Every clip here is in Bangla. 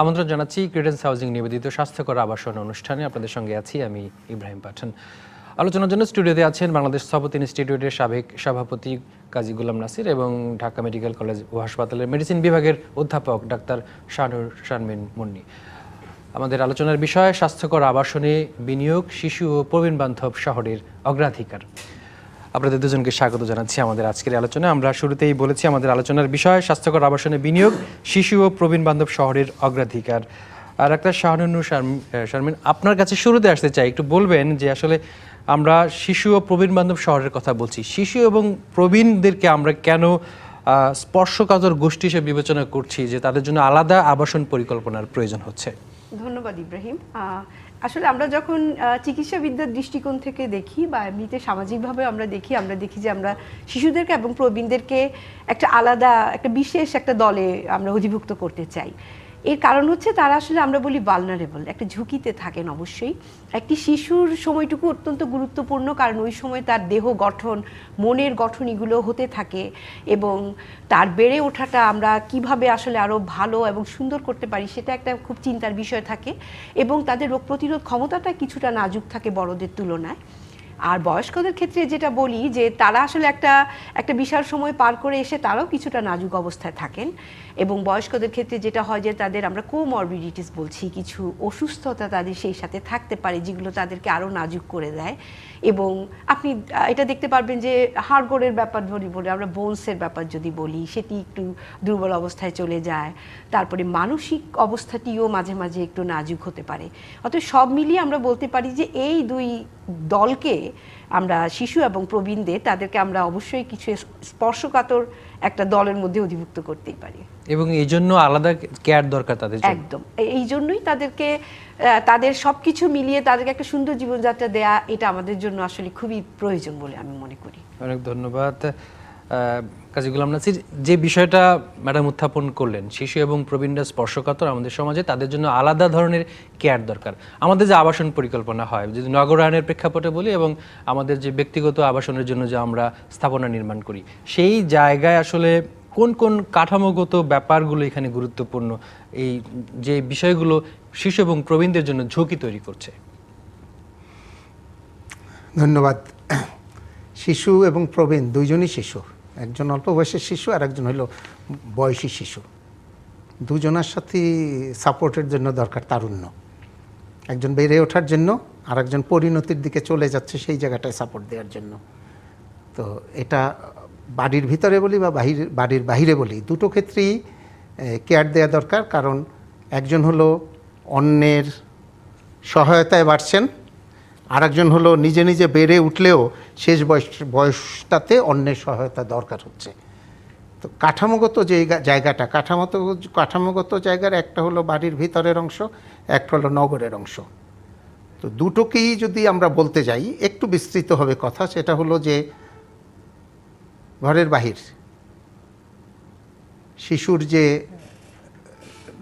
আমন্ত্রণ জানাচ্ছি ক্রিডেন্স হাউজিং নিবেদিত স্বাস্থ্যকর আবাসন অনুষ্ঠানে। আপনাদের সঙ্গে আছি আমি ইব্রাহিম পাঠান। আলোচনার জন্য স্টুডিওতে আছেন বাংলাদেশ স্থপতি ইনস্টিটিউটের সাবেক সভাপতি কাজী গোলাম নাসির এবং ঢাকা মেডিকেল কলেজ ও হাসপাতালের মেডিসিন বিভাগের অধ্যাপক ডাক্তার শাহনুর শারমিন মুন্নি। আমাদের আলোচনার বিষয় স্বাস্থ্যকর আবাসনে বিনিয়োগ, শিশু ও প্রবীণ বান্ধব শহরের অগ্রাধিকার। আপনাদের দুজনকে স্বাগত জানাচ্ছি আমাদের আজকের আলোচনায়। আমরা শুরুতেই বলেছি আমাদের আলোচনার বিষয় স্বাস্থ্যকর আবাসনে বিনিয়োগ, শিশু ও প্রবীণ বান্ধব শহরের অগ্রাধিকার। আর ডাক্তার শাহনুর শারমিন, আপনার কাছে শুরুতে আসতে চাই, একটু বলবেন যে আসলে আমরা শিশু ও প্রবীণ বান্ধব শহরের কথা বলছি, শিশু এবং প্রবীণদেরকে আমরা কেন স্পর্শকাতর গোষ্ঠী হিসেবে বিবেচনা করছি, যে তাদের জন্য আলাদা আবাসন পরিকল্পনার প্রয়োজন হচ্ছে? ধন্যবাদ ইব্রাহিম। আসলে আমরা যখন চিকিৎসাবিদ্যার দৃষ্টিকোণ থেকে দেখি বা এমনিতে সামাজিকভাবে আমরা দেখি যে আমরা শিশুদেরকে এবং প্রবীণদেরকে একটা আলাদা একটা বিশেষ একটা দলে আমরা অধিভুক্ত করতে চাই। এর কারণ হচ্ছে তারা আসলে আমরা বলি ভালনারেবল, একটা ঝুঁকিতে থাকেন। অবশ্যই একটি শিশুর সময়টুকু অত্যন্ত গুরুত্বপূর্ণ, কারণ ওই সময় তার দেহ গঠন, মনের গঠন এগুলো হতে থাকে এবং তার বেড়ে ওঠাটা আমরা কিভাবে আসলে আরও ভালো এবং সুন্দর করতে পারি সেটা একটা খুব চিন্তার বিষয় থাকে এবং তাদের রোগ প্রতিরোধ ক্ষমতাটা কিছুটা নাজুক থাকে বড়দের তুলনায়। আর বয়স্কদের ক্ষেত্রে যেটা বলি যে তারা আসলে একটা বিশাল সময় পার করে এসে তারাও কিছুটা নাজুক অবস্থায় থাকেন এবং বয়স্কদের ক্ষেত্রে যেটা হয় যে তাদের আমরা কোমরবিডিটিস বলছি, কিছু অসুস্থতা তাদের সেই সাথে থাকতে পারে যেগুলো তাদেরকে আরও নাজুক করে দেয়। এবং আপনি এটা দেখতে পারবেন যে হাড়গোড়ের ব্যাপার ধরি বলে আমরা বোনসের ব্যাপার যদি বলি, সেটি একটু দুর্বল অবস্থায় চলে যায়। তারপরে মানসিক অবস্থাটিও মাঝে মাঝে একটু নাজুক হতে পারে। অতএব সব মিলিয়ে আমরা বলতে পারি যে এই দুই দলকে আমরা শিশু এবং প্রবীণদের তাদেরকে আমরা অবশ্যই কিছু স্পর্শকাতর একটা দলের মধ্যে অধিভুক্ত করতেই পারি এবং এই জন্য আলাদা কেয়ার দরকার তাদের। একদম এই জন্যই তাদেরকে তাদের সবকিছু মিলিয়ে তাদেরকে একটা সুন্দর জীবনযাত্রা দেয়া, এটা আমাদের জন্য আসলে খুবই প্রয়োজন বলে আমি মনে করি। অনেক ধন্যবাদ কাজী গোলাম নাসির। যে বিষয়টা ম্যাডাম উত্থাপন করলেন, শিশু এবং প্রবীণরা স্পর্শকাতর, আমাদের সমাজে তাদের জন্য আলাদা ধরনের কেয়ার দরকার। আমাদের যে আবাসন পরিকল্পনা হয়, যদি নগরায়নের প্রেক্ষাপটে বলি, এবং আমাদের যে ব্যক্তিগত আবাসনের জন্য যে আমরা স্থাপনা নির্মাণ করি, সেই জায়গায় আসলে কোন কোন কাঠামোগত ব্যাপারগুলো এখানে গুরুত্বপূর্ণ, এই যে বিষয়গুলো শিশু এবং প্রবীণদের জন্য ঝুঁকি তৈরি করছে? ধন্যবাদ। শিশু এবং প্রবীণ দুইজনই শিশু, একজন অল্প বয়সের শিশু আর একজন হলো বয়সী শিশু। দুজনের সাথে সাপোর্টের জন্য দরকার তারুণ্য, একজন বেড়ে ওঠার জন্য আর একজন পরিণতির দিকে চলে যাচ্ছে সেই জায়গাটায় সাপোর্ট দেওয়ার জন্য। তো এটা বাড়ির ভিতরে বলি বা বাড়ির বাহিরে বলি, দুটো ক্ষেত্রেই কেয়ার দেওয়া দরকার। কারণ একজন হলো অন্যের সহায়তায় বাড়ছেন, আর একজন হলো নিজে নিজে বেড়ে উঠলেও শেষ বয়সটাতে অন্যের সহায়তা দরকার হচ্ছে। তো কাঠামোগত যে জায়গাটা, কাঠামোগত জায়গার একটা হলো বাড়ির ভিতরের অংশ, একটা হলো নগরের অংশ। তো দুটোকেই যদি আমরা বলতে যাই, একটু বিস্তৃত হবে কথা। সেটা হলো যে ঘরের বাহির শিশুর যে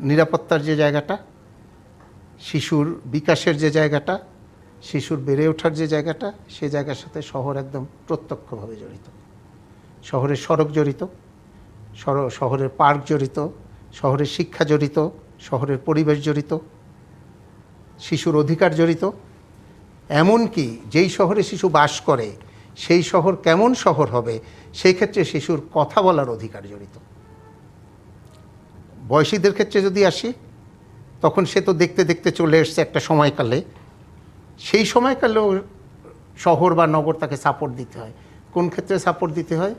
নিরাপত্তার যে জায়গাটা, শিশুর বিকাশের যে জায়গাটা, শিশুর বেড়ে ওঠার যে জায়গাটা, সে জায়গার সাথে শহর একদম প্রত্যক্ষভাবে জড়িত। শহরের সড়ক জড়িত, শহরের পার্ক জড়িত, শহরের শিক্ষা জড়িত, শহরের পরিবেশ জড়িত, শিশুর অধিকার জড়িত। এমনকি যেই শহরে শিশু বাস করে সেই শহর কেমন শহর হবে সেই ক্ষেত্রে শিশুর কথা বলার অধিকার জড়িত। বয়সীদের ক্ষেত্রে যদি আসি, তখন সে তো দেখতে দেখতে চলে এসছে একটা সময়কালে, সেই সময়কালেও শহর বা নগর তাকে সাপোর্ট দিতে হয়। কোন ক্ষেত্রে সাপোর্ট দিতে হয়?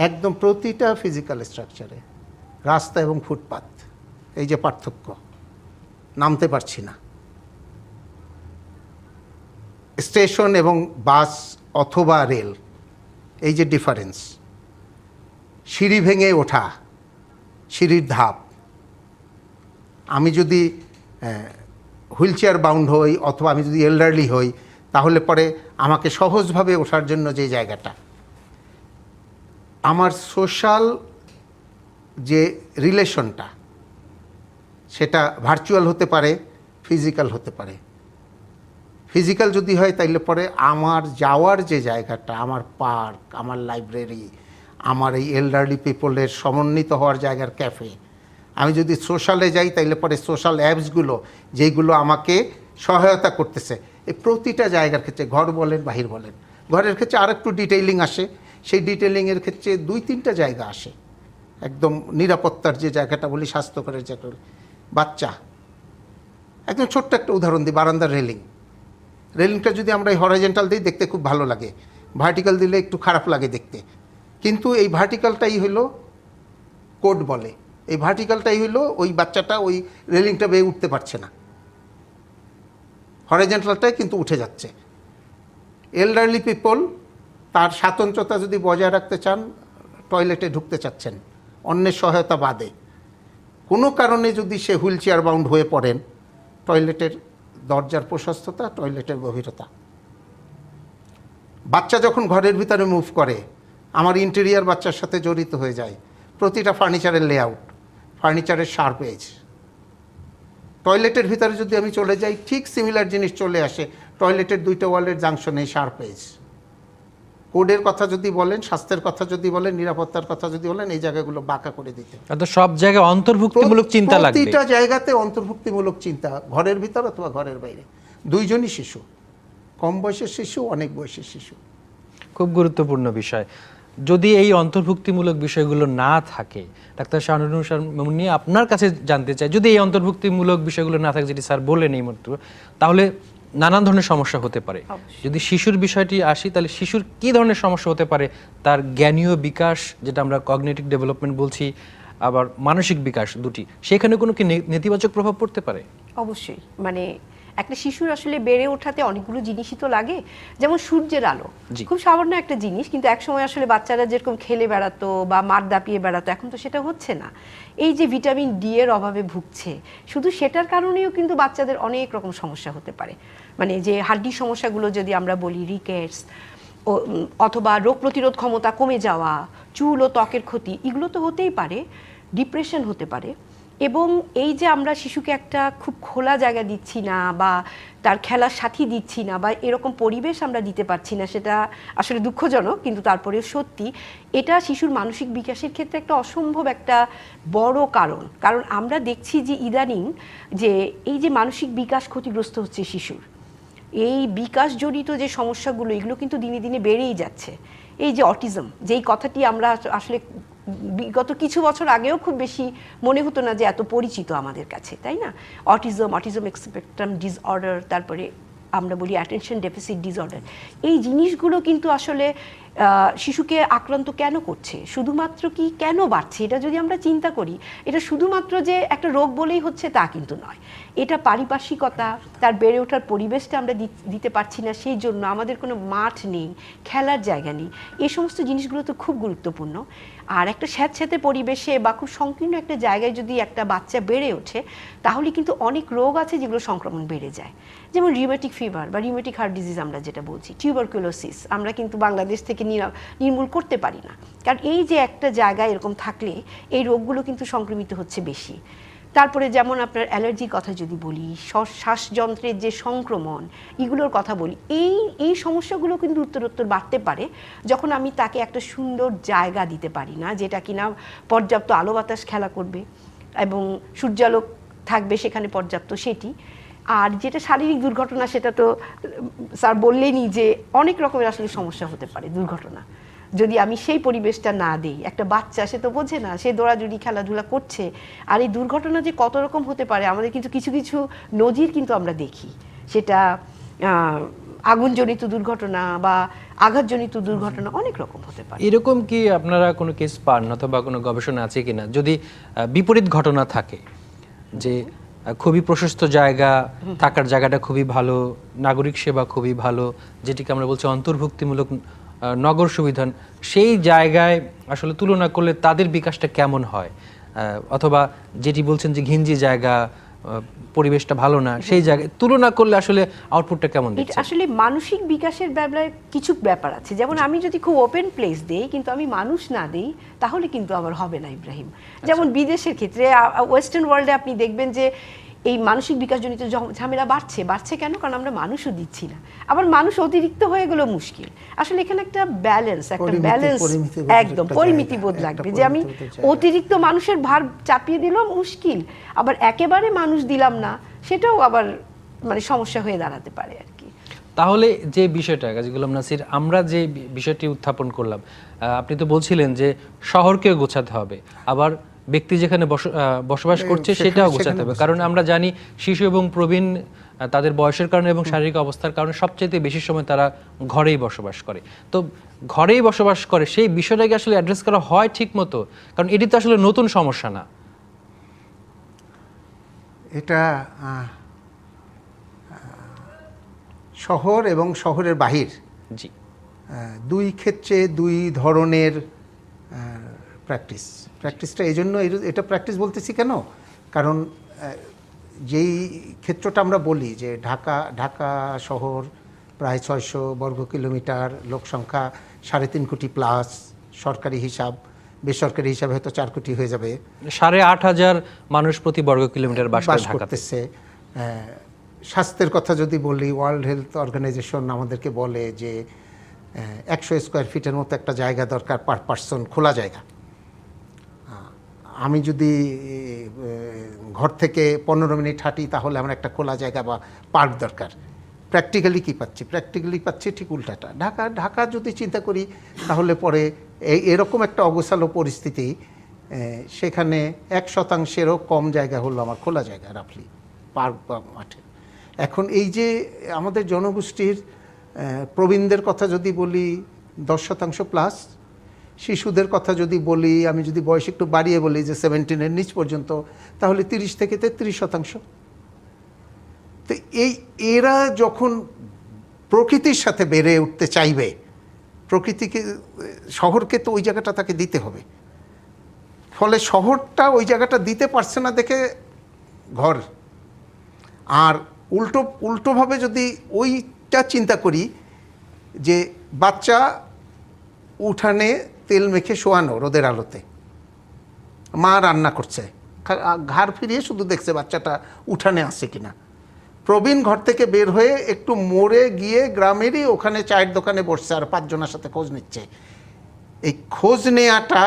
একদম প্রতিটা ফিজিক্যাল স্ট্রাকচারে, রাস্তা এবং ফুটপাথ, এই যে পার্থক্য, নামতে পারছি না, স্টেশন এবং বাস অথবা রেল, এই যে ডিফারেন্স, সিঁড়ি ভেঙে ওঠা, সিঁড়ির ধাপ। আমি যদি হুইল চেয়ার বাউন্ড হই অথবা আমি যদি এল্ডারলি হই, তাহলে পরে আমাকে সহজভাবে ওঠার জন্য যে জায়গাটা, আমার সোশ্যাল যে রিলেশনটা, সেটা ভার্চুয়াল হতে পারে, ফিজিক্যাল হতে পারে। ফিজিক্যাল যদি হয় তাইলে পরে আমার যাওয়ার যে জায়গাটা, আমার পার্ক, আমার লাইব্রেরি, আমার এই এল্ডারলি পিপলের সমন্বিত হওয়ার জায়গার ক্যাফে, আমি যদি সোশ্যালে যাই তাইলে পরে সোশ্যাল অ্যাপসগুলো যেগুলো আমাকে সহায়তা করতেছে, এই প্রতিটা জায়গার ক্ষেত্রে ঘর বলেন বাহির বলেন, ঘরের ক্ষেত্রে আর একটু ডিটেইলিং আসে, সেই ডিটেইলিংয়ের ক্ষেত্রে 2-3টা জায়গা আসে। একদম নিরাপত্তার যে জায়গাটা বলি, স্বাস্থ্যকরের জায়গা বলি, বাচ্চা একদম ছোট্ট একটা উদাহরণ দিই, বারান্দার রেলিংটা যদি আমরা এই হরাইজন্টাল দিই দেখতে খুব ভালো লাগে, ভার্টিক্যাল দিলে একটু খারাপ লাগে দেখতে, কিন্তু এই ভার্টিক্যালটাই হলো কোড বলে, এই ভার্টিক্যালটাই হলো ওই বাচ্চাটা ওই রেলিংটা বেয়ে উঠতে পারছে না, হরাইজন্টালটাই কিন্তু উঠে যাচ্ছে। এল্ডারলি পিপল তার স্বাতন্ত্রতা যদি বজায় রাখতে চান, টয়লেটে ঢুকতে চাচ্ছেন অন্যের সহায়তা বাদে, কোনো কারণে যদি সে হুইল চেয়ার বাউন্ড হয়ে পড়েন, টয়লেটের দরজার প্রশস্ততা, টয়লেটের গভীরতা। বাচ্চা যখন ঘরের ভিতরে মুভ করে, আমার ইন্টেরিয়ার বাচ্চার সাথে জড়িত হয়ে যায়, প্রতিটা ফার্নিচারের লেআউট, ফার্নিচারের শার্প এজ। টয়লেটের ভিতরে যদি আমি চলে যাই, ঠিক সিমিলার জিনিস চলে আসে, টয়লেটের 2টা ওয়ালের জাংশনে শার্প এজ। কোডের কথা যদি বলেন, স্বাস্থ্যের কথা যদি বলেন, নিরাপত্তার কথা যদি বলেন, এই জায়গাগুলো বাঁকা করে দিতে। সব জায়গায় অন্তর্ভুক্তিমূলক চিন্তা লাগবে, প্রতিটা জায়গাতে অন্তর্ভুক্তিমূলক চিন্তা, ঘরের ভিতর অথবা ঘরের বাইরে। 2জনই শিশু, কম বয়সের শিশু, অনেক বয়সের শিশু। খুব গুরুত্বপূর্ণ বিষয়। যদি এই অন্তর্ভুক্তিমূলক বিষয়গুলো না থাকে, ডাক্তার শাহনুর মামুন, আপনার কাছে জানতে চাই, যদি এই অন্তর্ভুক্তিমূলক বিষয়গুলো না থাকে, যেটি স্যার বললেন এই মাত্র, তাহলে নানান ধরনের সমস্যা হতে পারে। যদি শিশুর বিষয়টি আসি, তাহলে শিশুর কি ধরনের সমস্যা হতে পারে? তার জ্ঞানীয় বিকাশ, যেটা আমরা কগনিটিভ ডেভেলপমেন্ট বলছি, আবার মানসিক বিকাশ, দুটি, সেখানে কোনো কি নেতিবাচক প্রভাব পড়তে পারে? অবশ্যই। মানে একটা শিশুর আসলে বেড়ে ওঠাতে অনেকগুলো জিনিসই তো লাগে, যেমন সূর্যের আলো, খুব সামান্য একটা জিনিস, কিন্তু একসময় আসলে বাচ্চারা যেরকম খেলে বেড়াতো বা মাঠ দাপিয়ে বেড়াতো, এখন তো সেটা হচ্ছে না। এই যে ভিটামিন ডি এর অভাবে ভুগছে, শুধু সেটার কারণেও কিন্তু বাচ্চাদের অনেক রকম সমস্যা হতে পারে। মানে যে হাড্ডির সমস্যাগুলো যদি আমরা বলি, রিকেটস অথবা রোগ প্রতিরোধ ক্ষমতা কমে যাওয়া, চুল ও ত্বকের ক্ষতি, এগুলো তো হতেই পারে। ডিপ্রেশন হতে পারে। এবং এই যে আমরা শিশুকে একটা খুব খোলা জায়গা দিচ্ছি না, বা তার খেলার সাথী দিচ্ছি না, বা এরকম পরিবেশ আমরা দিতে পারছি না, সেটা আসলে দুঃখজনক, কিন্তু তারপরেও সত্যি এটা শিশুর মানসিক বিকাশের ক্ষেত্রে একটা অসম্ভব একটা বড় কারণ আমরা দেখছি যে ইদানিং যে এই যে মানসিক বিকাশ ক্ষতিগ্রস্ত হচ্ছে শিশুর, এই বিকাশজনিত যে সমস্যাগুলো, এগুলো কিন্তু দিনে দিনে বেড়েই যাচ্ছে। এই যে অটিজম, যেই কথাটি আমরা আসলে বিগত কিছু বছর আগেও খুব বেশি মনে হতো না যে এত পরিচিত আমাদের কাছে, তাই না? অটিজম স্পেকট্রাম ডিসঅর্ডার, তারপরে আমরা বলি অ্যাটেনশন ডেফিসিট ডিসঅর্ডার, এই জিনিসগুলো কিন্তু আসলে শিশুকে আক্রান্ত কেন করছে, শুধুমাত্র কি কেন বাড়ছে, এটা যদি আমরা চিন্তা করি, এটা শুধুমাত্র যে একটা রোগ বলেই হচ্ছে তা কিন্তু নয়। এটা পারিপার্শ্বিকতা, তার বেড়ে ওঠার পরিবেশটা আমরা দিতে পারছি না, সেই জন্য আমাদের কোনো মাঠ নেই, খেলার জায়গা নেই, এই সমস্ত জিনিসগুলো তো খুব গুরুত্বপূর্ণ। আর একটা স্যাঁতস্যাঁতে পরিবেশে বা খুব সংকীর্ণ একটা জায়গায় যদি একটা বাচ্চা বেড়ে ওঠে, তাহলে কিন্তু অনেক রোগ আছে যেগুলো সংক্রমণ বেড়ে যায়, যেমন রিউমেটিক ফিভার বা রিউমেটিক হার্ট ডিজিজ আমরা যেটা বলছি, টিউবারকুলোসিস, আমরা কিন্তু বাংলাদেশ থেকে নির্মূল করতে পারি না, কারণ এই যে একটা জায়গায় এরকম থাকলে এই রোগগুলো কিন্তু সংক্রমিত হচ্ছে বেশি। তারপরে যেমন আপনার অ্যালার্জির কথা যদি বলি, শ্বাসযন্ত্রের যে সংক্রমণ, এগুলোর কথা বলি, এই সমস্যাগুলো কিন্তু উত্তরোত্তর বাড়তে পারে যখন আমি তাকে একটা সুন্দর জায়গা দিতে পারি না, যেটা কিনা পর্যাপ্ত আলো বাতাস খেলা করবে এবং সূর্যালোক থাকবে সেখানে পর্যাপ্ত, সেটি। আর যেটা শারীরিক দুর্ঘটনা, সেটা তো স্যার বললেনই যে অনেক রকমের আসলে সমস্যা হতে পারে দুর্ঘটনা যদি আমি সেই পরিবেশটা না দিই। একটা বাচ্চা, সে তো বোঝে না, সে দৌড়াদৌড়ি খেলাধুলা করছে, আর এই দুর্ঘটনা যে কত রকম হতে পারে আমাদের কিন্তু কিছু কিছু নজির কিন্তু আমরা দেখি, সেটা আগুনজনিত দুর্ঘটনা বা আঘাতজনিত দুর্ঘটনা অনেক রকম হতে পারে। এরকম কি আপনারা কোনো কেস পান অথবা কোনো গবেষণা আছে কিনা, যদি বিপরীত ঘটনা থাকে, যে খুবই প্রশস্ত জায়গা, থাকার জায়গাটা খুবই ভালো, নাগরিক সেবা খুবই ভালো, যেটিকে আমরা বলছি অন্তর্ভুক্তিমূলক নগর সুবিধান, সেই জায়গায় আসলে তুলনা করলে তাদের বিকাশটা কেমন হয়? অথবা যেটি বলছেন যে ঘিঞ্জি জায়গা, পরিবেশটা ভালো না, সেই জায়গায় তুলনা করলে আসলে আউটপুটটা কেমন দিচ্ছে? আসলে মানসিক বিকাশের ব্যাপারে কিছু ব্যাপার আছে, যেমন আমি যদি খুব ওপেন প্লেস দেই কিন্তু আমি মানুষ না দেই, তাহলে কিন্তু আবার হবে না ইব্রাহিম। যেমন বিদেশের ক্ষেত্রে, ওয়েস্টার্ন ওয়ার্ল্ডে আপনি দেখবেন যে এই মানসিক বিকাশজনিত ঝামেলা বাড়ছে কেন? কারণ আমরা মানুষও দিচ্ছি না, আবার মানুষ অতিরিক্ত হয়ে গেল মুশকিল। আসলে এখানে একটা ব্যালেন্স একদম পরিমিতিবোধ লাগবে, যে আমি অতিরিক্ত মানুষের ভার চাপিয়ে দিলাম মুশকিল, আবার একেবারে মানুষ দিলাম না, সেটাও আবার মানে সমস্যা হয়ে দাঁড়াতে পারে আর কি। তাহলে যে বিষয়টা কাজী গোলাম নাসির, আমরা যে বিষয়টি উত্থাপন করলাম, আপনি তো বলছিলেন যে শহরকেও গোছাতে হবে, আবার ব্যক্তি যেখানে বসবাস করছে সেটাও গোছাতে হবে। কারণ আমরা জানি শিশু এবং প্রবীণ তাদের বয়সের কারণে এবং শারীরিক অবস্থার কারণে সবচেয়ে বেশি সময় তারা ঘরেই বসবাস করে। তো ঘরেই বসবাস করে সেই বিষয়টাকে আসলে অ্যাড্রেস করা হয় ঠিক মতো? কারণ এটি তো আসলে নতুন সমস্যা না। এটা শহর এবং শহরের বাহির জি, দুই ক্ষেত্রে দুই ধরনের প্র্যাকটিসটা এই জন্য এটা প্র্যাকটিস বলতেছি কেন, কারণ যেই ক্ষেত্রটা আমরা বলি যে ঢাকা শহর প্রায় 600 বর্গ কিলোমিটার, লোক সংখ্যা 3.5 কোটি প্লাস, সরকারি হিসাব, বেসরকারি হিসাবে হয়তো 4 কোটি হয়ে যাবে, 8,500 মানুষ প্রতি বর্গ কিলোমিটার বাস করতেছে। স্বাস্থ্যের কথা যদি বলি, ওয়ার্ল্ড হেলথ অর্গানাইজেশন আমাদেরকে বলে যে 100 স্কোয়ার ফিটের মতো একটা জায়গা দরকার পার পার্সন, খোলা জায়গা। আমি যদি ঘর থেকে 15 মিনিট হাঁটি তাহলে আমার একটা খোলা জায়গা বা পার্ক দরকার। প্র্যাকটিক্যালি কী পাচ্ছি? প্র্যাকটিক্যালি পাচ্ছি ঠিক উল্টাটা। ঢাকা যদি চিন্তা করি তাহলে পরে এরকম একটা অগোছালো পরিস্থিতি, সেখানে 1%-এরও কম জায়গা হলো আমার খোলা জায়গা, রাফলি পার্ক বা মাঠে। এখন এই যে আমাদের জনগোষ্ঠীর প্রবীণদের কথা যদি বলি 10% প্লাস, শিশুদের কথা যদি বলি, আমি যদি বয়স একটু বাড়িয়ে বলি যে 17-এর নিচ পর্যন্ত, তাহলে 30 থেকে 33%। তো এরা যখন প্রকৃতির সাথে বেড়ে উঠতে চাইবে, প্রকৃতিকে, শহরকে তো ওই জায়গাটা তাকে দিতে হবে। ফলে শহরটা ওই জায়গাটা দিতে পারছে না দেখে ঘর। আর উল্টোভাবে যদি ওইটা চিন্তা করি যে বাচ্চা উঠানে তেল মেখে শোয়ানো রোদের আলোতে, মা রান্না করছে, ঘাড় ফিরিয়ে শুধু দেখছে বাচ্চাটা উঠানে আসছে কিনা। প্রবীণ ঘর থেকে বের হয়ে একটু মোড়ে গিয়ে গ্রামেরই ওখানে চায়ের দোকানে বসছে আর 5 জনের সাথে খোঁজ নিচ্ছে। এই খোঁজ নেওয়াটা,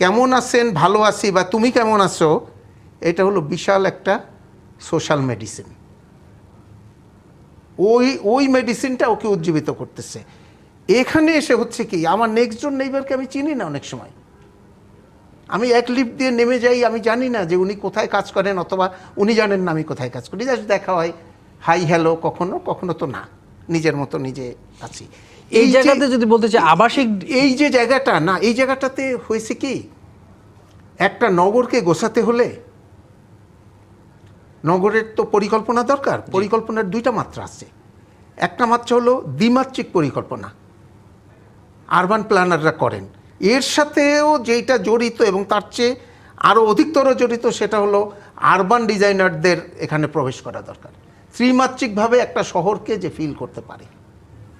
কেমন আছেন, ভালো আছি, বা তুমি কেমন আছো, এটা হলো বিশাল একটা সোশ্যাল মেডিসিন। ওই মেডিসিনটা ওকে উজ্জীবিত করতেছে। এখানে এসে হচ্ছে কি, আমার নেক্সট ডোর নেইবারকে আমি চিনি না, অনেক সময় আমি এক লিফট দিয়ে নেমে যাই, আমি জানি না যে উনি কোথায় কাজ করেন, অথবা উনি জানেন না আমি কোথায় কাজ করি। জাস্ট দেখা হয়, হাই হ্যালো, কখনো তো না, নিজের মতো নিজে আছি। এই জায়গাতে যদি বলতে চাই আবাসিক, এই যে জায়গাটা না, এই জায়গাটাতে হয়েছে কি, একটা নগরকে গোছাতে হলে নগরের তো পরিকল্পনা দরকার। পরিকল্পনার 2টা মাত্রা আছে। একটা মাত্রা হলো দ্বিমাত্রিক পরিকল্পনা, আরবান প্ল্যানাররা করেন। এর সাথেও যেটা জড়িত এবং তার চেয়ে আরও অধিকতর জড়িত, সেটা হলো আরবান ডিজাইনারদের এখানে প্রবেশ করা দরকার। ত্রিমাত্রিকভাবে একটা শহরকে যে ফিল করতে পারে,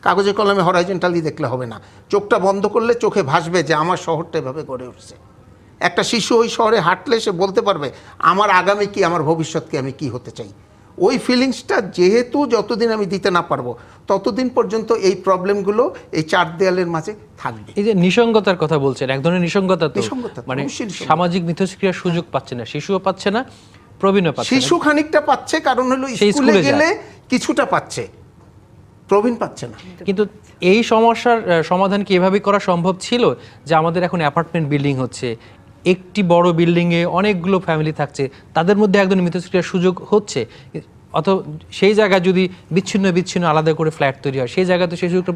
কাগজে কলমে হরাইজন্টালি দেখলে হবে না, চোখটা বন্ধ করলে চোখে ভাসবে যে আমার শহরটা এভাবে গড়ে উঠছে। একটা শিশু ওই শহরে হাঁটলে সে বলতে পারবে আমার আগামী কি, আমার ভবিষ্যৎকে আমি কি হতে চাই। ওই ফিলিংসটা যেহেতু যতদিন আমি দিতে না পারবো, ততদিন পর্যন্ত এই প্রবলেমগুলো এই 4 দেয়ালের মাঝে থাকবে। এই যে নিসঙ্গতার কথা বলছেন, এক ধরনের নিসঙ্গতা তো, মানে সামাজিক মিথস্ক্রিয়ার সুযোগ পাচ্ছে না, শিশুও পাচ্ছে না, প্রবীণও পাচ্ছে না। শিশু খানিকটা পাচ্ছে, কারণ হলো স্কুলে গেলে কিছুটা পাচ্ছে, প্রবীণ পাচ্ছে না। কিন্তু এই সমস্যার সমাধান কি এভাবে করা সম্ভব ছিল যে আমাদের এখন অ্যাপার্টমেন্ট বিল্ডিং হচ্ছে, একটি বড় বিল্ডিংয়ে অনেকগুলো ফ্যামিলি থাকছে, তাদের মধ্যে একজন মিথস্ক্রিয়ার সুযোগ হচ্ছে, অথবা সেই জায়গায় যদি বিচ্ছিন্ন আলাদা করে ফ্ল্যাট তৈরি হয়, সেই জায়গায় তো সেই সুযোগটা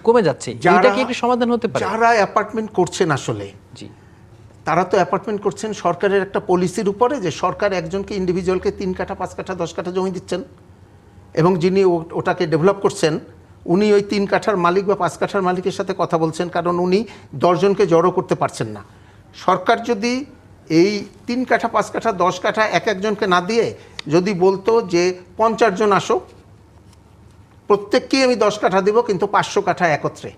কমে যাচ্ছে। এটা কি একটা সমাধান হতে পারে? যারা অ্যাপার্টমেন্ট করছেন আসলে, জি, তারা তো অ্যাপার্টমেন্ট করছেন সরকারের একটা পলিসির উপরে, যে সরকার একজনকে ইন্ডিভিজুয়ালকে 3 কাঠা 5 কাঠা 10 কাঠা জমি দিচ্ছেন, এবং যিনি ওটাকে ডেভেলপ করছেন উনি ওই 3 কাঠার মালিক বা 5 কাঠার মালিকের সাথে কথা বলছেন, কারণ উনি 10 জনকে জড়ো করতে পারছেন না। সরকার যদি এই 3 কাঠা 5 কাঠা 10 কাঠা একজনকে না দিয়ে যদি বলতো যে 50 জন আসো, প্রত্যেককেই আমি 10 কাঠা দেবো, কিন্তু 500 কাঠা একত্রে,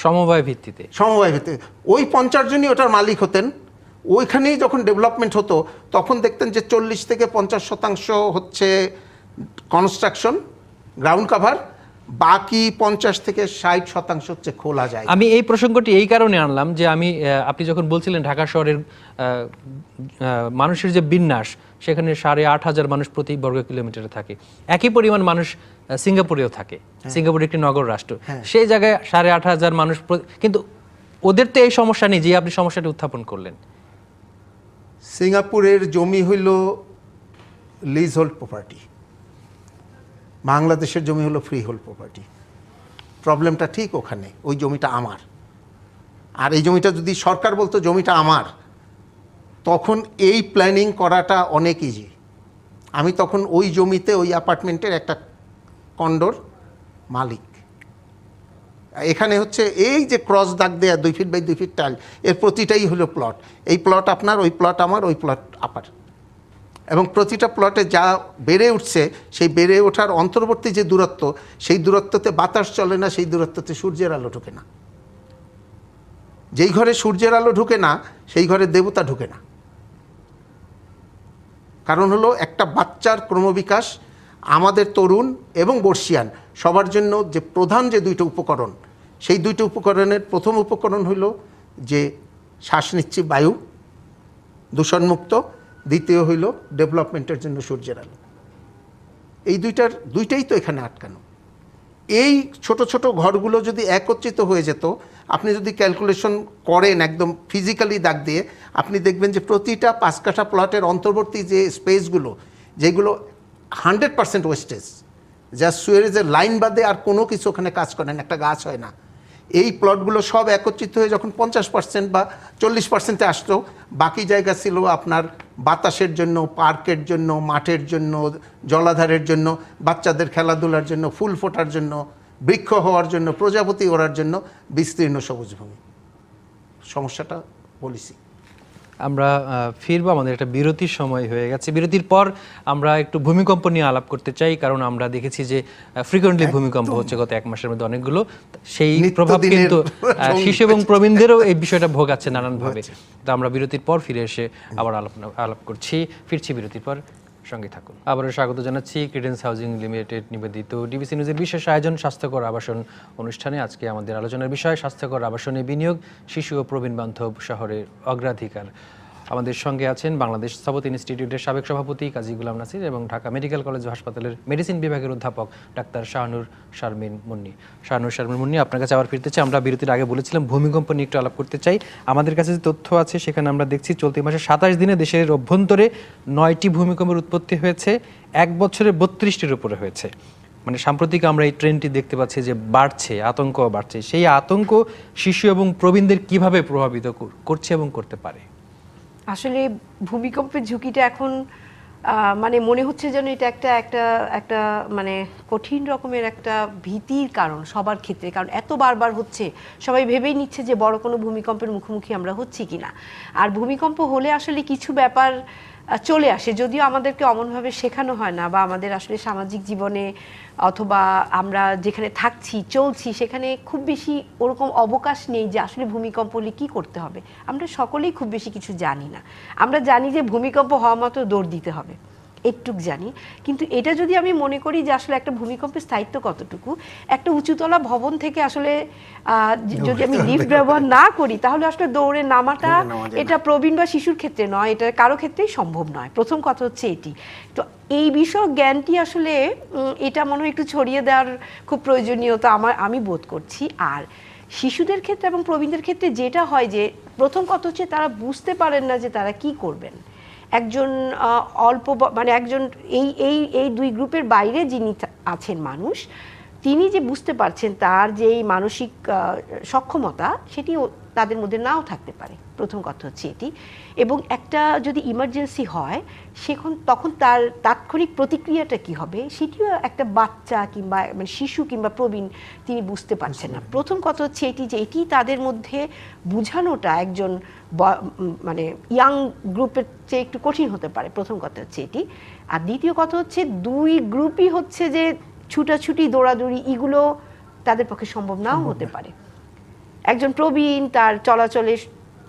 সমবায় ভিত্তিতে, ওই 50 জনই ওটার মালিক হতেন, ওইখানেই যখন ডেভেলপমেন্ট হতো তখন দেখতেন যে 40 থেকে 50% হচ্ছে কনস্ট্রাকশন, গ্রাউন্ড কাভার, বাকি 50 থেকে 60% হচ্ছে খোলা যায়। আমি এই প্রসঙ্গটি এই কারণে আনলাম যে আপনি যখন বলছিলেন ঢাকা শহরের মানুষের যে বিন্যাস, সেখানে 8,500 মানুষ প্রতি বর্গ কিলোমিটারে থাকে। একই পরিমাণ মানুষ সিঙ্গাপুরেও থাকে, সিঙ্গাপুর একটি নগর রাষ্ট্র, সেই জায়গায় 8,500 মানুষ কিন্তু ওদের তো এই সমস্যা নেই যে আপনি সমস্যাটি উত্থাপন করলেন। সিঙ্গাপুরের জমি হইল লিজ হোল্ড প্রপার্টি, বাংলাদেশের জমি হলো ফ্রি হোল্ড প্রপার্টি। প্রবলেমটা ঠিক ওখানে, ওই জমিটা আমার। আর এই জমিটা যদি সরকার বলতো জমিটা আমার, তখন এই প্ল্যানিং করাটা অনেক ইজি। আমি তখন ওই জমিতে ওই অ্যাপার্টমেন্টের একটা কন্ডোর মালিক। এখানে হচ্ছে এই যে ক্রস দাগ দেয়া 2 ফিট বাই 2 ফিট টাইল, এর প্রতিটাই হলো প্লট। এই প্লট আপনার, ওই প্লট আমার, ওই প্লট আপার। এবং প্রতিটা প্লটে যা বেড়ে উঠছে, সেই বেড়ে ওঠার অন্তর্বর্তী যে দূরত্ব, সেই দূরত্বতে বাতাস চলে না, সেই দূরত্বতে সূর্যের আলো ঢুকে না। যেই ঘরে সূর্যের আলো ঢুকে না, সেই ঘরে দেবতা ঢুকে না। কারণ হলো একটা বাচ্চার ক্রমবিকাশ, আমাদের তরুণ এবং বর্ষিয়ান সবার জন্য যে প্রধান যে 2টো উপকরণ, সেই 2টো উপকরণের প্রথম উপকরণ হলো যে শ্বাস নিচ্ছি বায়ু দূষণমুক্ত, দ্বিতীয় হইল ডেভেলপমেন্টের জন্য সূর্যের আলো। এই দুইটাই তো এখানে আটকানো। এই ছোট ছোট ঘরগুলো যদি একত্রিত হয়ে যেত, আপনি যদি ক্যালকুলেশন করেন একদম ফিজিক্যালি দাগ দিয়ে, আপনি দেখবেন যে প্রতিটা 5 কাঠা প্লটের অন্তর্বর্তী যে স্পেসগুলো, যেগুলো 100% ওয়েস্টেজ, যা সুয়েরেজের লাইন বাদে আর কোনো কিছু ওখানে কাজ করে না, একটা গাছ হয় না, এই প্লটগুলো সব একত্রিত হয়ে যখন 50% বা 40%-এ আসতো, বাকি জায়গা ছিল আপনার বাতাসের জন্য, পার্কের জন্য, মাঠের জন্য, জলাধারের জন্য, বাচ্চাদের খেলাধুলার জন্য, ফুল ফোটার জন্য, বৃক্ষ হওয়ার জন্য, প্রজাপতি ওড়ার জন্য বিস্তীর্ণ সবুজ ভূমি। সমস্যাটা বলেছি। আমরা ফিরবো, আমাদের একটা বিরতির সময় হয়ে গেছে। বিরতির পর আমরা একটু ভূমিকম্প নিয়ে আলাপ করতে চাই, কারণ আমরা দেখেছি যে ফ্রিকোয়েন্টলি ভূমিকম্প হচ্ছে গত 1 মাসের মধ্যে অনেকগুলো। সেই প্রভাব কিন্তু শিশু এবং প্রবীণদেরও এই বিষয়টা ভোগাচ্ছে নানানভাবে। তো আমরা বিরতির পর ফিরে এসে আবার আলাপ করছি। ফিরছি বিরতির পর, সঙ্গে থাকুন। আবারও স্বাগত জানাচ্ছি ক্রিডেন্স হাউজিং লিমিটেড নিবেদিত ডিবিসি নিউজের বিশেষ আয়োজন স্বাস্থ্যকর আবাসন অনুষ্ঠানে। আজকে আমাদের আলোচনার বিষয় স্বাস্থ্যকর আবাসনে বিনিয়োগ, শিশু ও প্রবীণ বান্ধব শহরের অগ্রাধিকার। আমাদের সঙ্গে আছেন বাংলাদেশ স্থপতি ইনস্টিটিউটের সাবেক সভাপতি কাজী গোলাম নাসির এবং ঢাকা মেডিকেল কলেজ ও হাসপাতালের মেডিসিন বিভাগের অধ্যাপক ডাক্তার শাহনুর শারমিন মুন্নি। শাহনুর শারমিন মুন্নি, আপনার কাছে আবার ফিরতে চাই। আমরা বিরতির আগে বলেছিলাম ভূমিকম্প নিয়ে একটু আলাপ করতে চাই। আমাদের কাছে যে তথ্য আছে সেখানে আমরা দেখছি চলতি মাসে 27 দিনে দেশের অভ্যন্তরে 9টি ভূমিকম্পের উৎপত্তি হয়েছে, 1 বছরে 32টির উপরে হয়েছে। মানে সাম্প্রতিক আমরা এই ট্রেন্ডটি দেখতে পাচ্ছি যে বাড়ছে, আতঙ্ক বাড়ছে। সেই আতঙ্ক শিশু এবং প্রবীণদের কিভাবে প্রভাবিত করছে এবং করতে পারে? আসলে ভূমিকম্পের ঝুঁকিটা এখন মানে মনে হচ্ছে যেন এটা একটা মানে কঠিন রকমের একটা ভীতির কারণ সবার ক্ষেত্রে, কারণ এত বারবার হচ্ছে, সবাই ভেবেই নিচ্ছে যে বড় কোনো ভূমিকম্পের মুখোমুখি আমরা হচ্ছি কিনা। আর ভূমিকম্প হলে আসলে কিছু ব্যাপার চলে আসে, যদিও আমাদেরকে অমনভাবে শেখানো হয় না, বা আমাদের আসলে সামাজিক জীবনে অথবা আমরা যেখানে থাকছি চলছি সেখানে খুব বেশি ওরকম অবকাশ নেই যে আসলে ভূমিকম্প হলে কী করতে হবে। আমরা সকলেই খুব বেশি কিছু জানি না। আমরা জানি যে ভূমিকম্প হওয়া মাত্র দৌড় দিতে হবে, একটুক জানি। কিন্তু এটা যদি আমি মনে করি যে আসলে একটা ভূমিকম্পের স্থায়িত্ব কতটুকু, একটা উঁচুতলা ভবন থেকে আসলে যদি আমি লিফট ব্যবহার না করি তাহলে আসলে দৌড়ে নামাটা এটা প্রবীণ বা শিশুর ক্ষেত্রে নয়, এটা কারো ক্ষেত্রেই সম্ভব নয়। প্রথম কথা হচ্ছে এটি। তো এই বিষয় জ্ঞানটি আসলে এটা মনে হয় একটু ছড়িয়ে দেওয়ার খুব প্রয়োজনীয়তা আমি বোধ করছি। আর শিশুদের ক্ষেত্রে এবং প্রবীণদের ক্ষেত্রে যেটা হয় যে প্রথম কথা হচ্ছে তারা বুঝতে পারেন না যে তারা কি করবেন। একজন মানে একজন এই 2 গ্রুপের বাইরে যিনি আছেন মানুষ, তিনি যে বুঝতে পারছেন তার যে এই মানসিক সক্ষমতা সেটি তাদের মধ্যে নাও থাকতে পারে। প্রথম কথা হচ্ছে এটি। এবং একটা যদি ইমার্জেন্সি হয় তখন তার তাৎক্ষণিক প্রতিক্রিয়াটা কি হবে সেটিও একটা বাচ্চা কিংবা মানে শিশু কিংবা প্রবীণ তিনি বুঝতে পারছেন না। প্রথম কথা হচ্ছে এটি যে এটি তাদের মধ্যে বোঝানোটা একজন মানে ইয়াং গ্রুপের চেয়ে একটু কঠিন হতে পারে। প্রথম কথা হচ্ছে এটি। আর দ্বিতীয় কথা হচ্ছে 2 গ্রুপই হচ্ছে যে ছুটাছুটি দৌড়াদৌড়ি এগুলো তাদের পক্ষে সম্ভব নাও হতে পারে। একজন প্রবীণ তার চলাচলে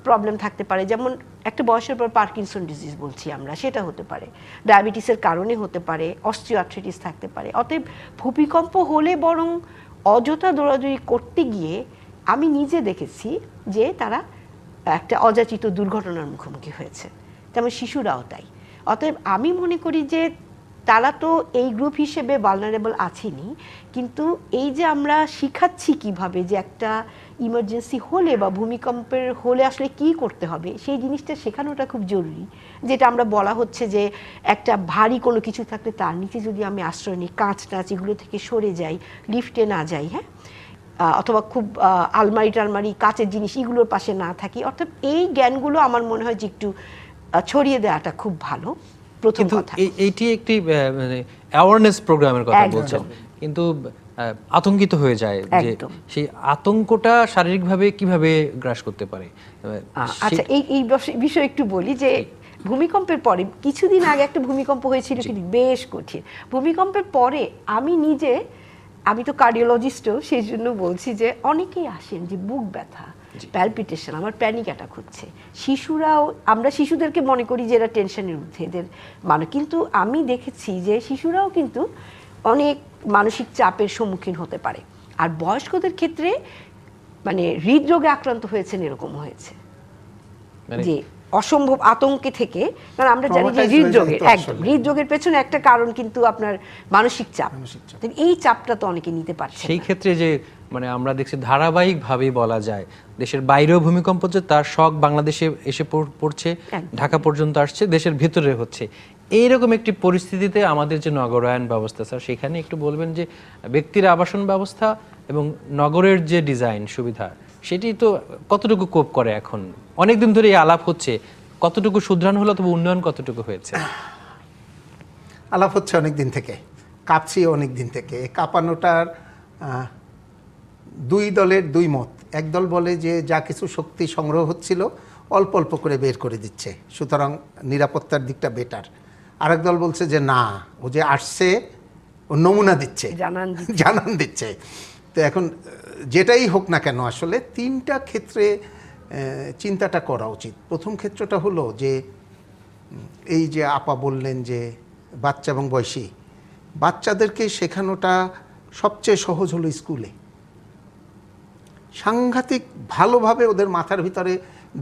প্রবলেম থাকতে পারে, যেমন একটা বয়সের পর পার্কিনসন ডিজিজ বলছি আমরা, সেটা হতে পারে, ডায়াবেটিসের কারণে হতে পারে, অস্টিওআর্থ্রাইটিস থাকতে পারে। অতএব ভূমিকম্প হলে বরং অযথা দৌড়াদৌড়ি করতে গিয়ে আমি নিজে দেখেছি যে তারা একটা অযাচিত দুর্ঘটনার মুখোমুখি হয়েছে, তেমন শিশুরাও তাই। অতএব আমি মনে করি যে তারা তো এই গ্রুপ হিসেবে ভালনারেবল আছেনই, কিন্তু এই যে আমরা শিখাচ্ছি কিভাবে যে একটা ইমার্জেন্সি হলে বা ভূমিকম্পের হলে আসলে কি করতে হবে, সেই জিনিসটা শেখানোটা খুব জরুরি। যেটা আমরা বলা হচ্ছে যে একটা ভারী কোনো কিছু থাকলে তার নিচে যদি আমি আশ্রয় নিই, কাঁচ টাচ এগুলো থেকে সরে যাই, লিফটে না যাই, হ্যাঁ, অথবা খুব আলমারি টালমারি কাচের জিনিস এগুলোর পাশে না থাকি, অর্থাৎ এই জ্ঞানগুলো আমার মনে হয় যে একটু ছড়িয়ে দেওয়াটা খুব ভালো। প্রথম কথা এইটি একটি মানে অ্যাওয়ারনেস প্রোগ্রামের কথা একদম। বলছেন, কিন্তু আতঙ্কিত হয়ে যায় যে একদম। সেই আতঙ্কটা শারীরিকভাবে কিভাবে গ্রাস করতে পারে। আচ্ছা, এই বিষয়ে একটু বলি যে ভূমিকম্পের পরে কিছুদিন আগে একটা ভূমিকম্প হয়েছিল, কিন্তু বেশ কঠিন। ভূমিকম্পের পরে আমি তো কার্ডিওলজিস্টও, সেই জন্য বলছি যে অনেকেই আসেন যে বুক ব্যথা, প্যালপিটেশন, আমার প্যানিক অ্যাটাক হচ্ছে। শিশুরাও, আমরা শিশুদেরকে মনে করি যে এরা টেনশনের ঊর্ধ্বে, এদের কিন্তু আমি দেখেছি যে শিশুরাও কিন্তু অনেক মানসিক চাপের সম্মুখীন হতে পারে। আর বয়স্কদের ক্ষেত্রে মানে হৃদরোগে আক্রান্ত হয়েছেন এরকম হয়েছে, যে অসম্ভব আতঙ্কে থেকে। কারণ আমরা জানি যে হৃদরোগের পেছনে একটা কারণ কিন্তু আপনার মানসিক চাপ। এই চাপটা তো অনেকে নিতে পারছে। সেই ক্ষেত্রে যে মানে আমরা দেখছি ধারাবাহিকভাবেই বলা যায় দেশের বাইরেও ভূমিকম্প হচ্ছে, তার শক বাংলাদেশে এসে পড়ছে, ঢাকা পর্যন্ত আসছে, দেশের ভেতরে হচ্ছে। এইরকম একটি পরিস্থিতিতে আমাদের যে নগরায়ণ ব্যবস্থা, স্যার সেখানে একটু বলবেন যে ব্যক্তির আবাসন ব্যবস্থা এবং নগরের যে ডিজাইন সুবিধা, সেটি তো কতটুকু কোপ করে? এখন অনেকদিন ধরে এই আলাপ হচ্ছে, কতটুকু শুধরান হলো, তবে উন্নয়ন কতটুকু হয়েছে? আলাপ হচ্ছে অনেক দিন থেকে, কাঁপছি অনেক দিন থেকে। কাঁপানোটার দুই দলের দুই মত। একদল বলে যে যা কিছু শক্তি সংগ্রহ হচ্ছিল অল্প অল্প করে বের করে দিচ্ছে, সুতরাং নিরাপত্তার দিকটা বেটার। আরেক দল বলছে যে না, ও যে আসছে ও নমুনা দিচ্ছে, জানান দিচ্ছে। তো এখন যেটাই হোক না কেন, আসলে তিনটা ক্ষেত্রে চিন্তাটা করা উচিত। প্রথম ক্ষেত্রটা হলো যে এই যে আপা বললেন যে বাচ্চা এবং বয়সী বাচ্চাদেরকে শেখানোটা সবচেয়ে সহজ হলো স্কুলে। সাংঘাতিক ভালোভাবে ওদের মাথার ভিতরে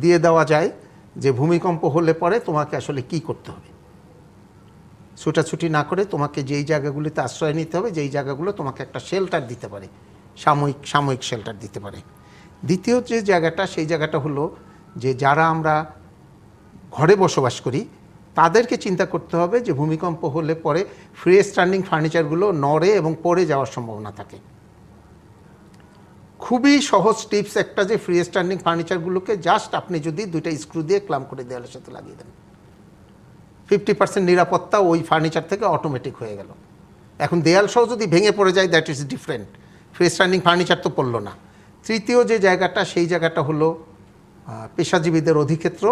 দিয়ে দেওয়া যায় যে ভূমিকম্প হলে পরে তোমাকে আসলে কি করতে হবে। ছুটাছুটি না করে তোমাকে যেই জায়গাগুলিতে আশ্রয় নিতে হবে, যেই জায়গাগুলো তোমাকে একটা শেল্টার দিতে পারে, সাময়িক শেল্টার দিতে পারে। দ্বিতীয় যে জায়গাটা, সেই জায়গাটা হলো যে যারা আমরা ঘরে বসবাস করি তাদেরকে চিন্তা করতে হবে যে ভূমিকম্প হলে পরে ফ্রি স্ট্যান্ডিং ফার্নিচারগুলো নড়ে এবং পড়ে যাওয়ার সম্ভাবনা থাকে। খুবই সহজ টিপস একটা, যে ফ্রি স্ট্যান্ডিং ফার্নিচারগুলোকে জাস্ট আপনি যদি দুইটা স্ক্রু দিয়ে ক্লাম্প করে দেওয়ালের সাথে লাগিয়ে দেন, 50% নিরাপত্তা ওই ফার্নিচার থেকে অটোমেটিক হয়ে গেল। এখন দেয়াল সহ যদি ভেঙে পড়ে যায়, that is different. Free standing furniture তো পড়লো না। তৃতীয় যে জায়গাটা, সেই জায়গাটা হলো পেশাজীবীদের অধিক্ষেত্র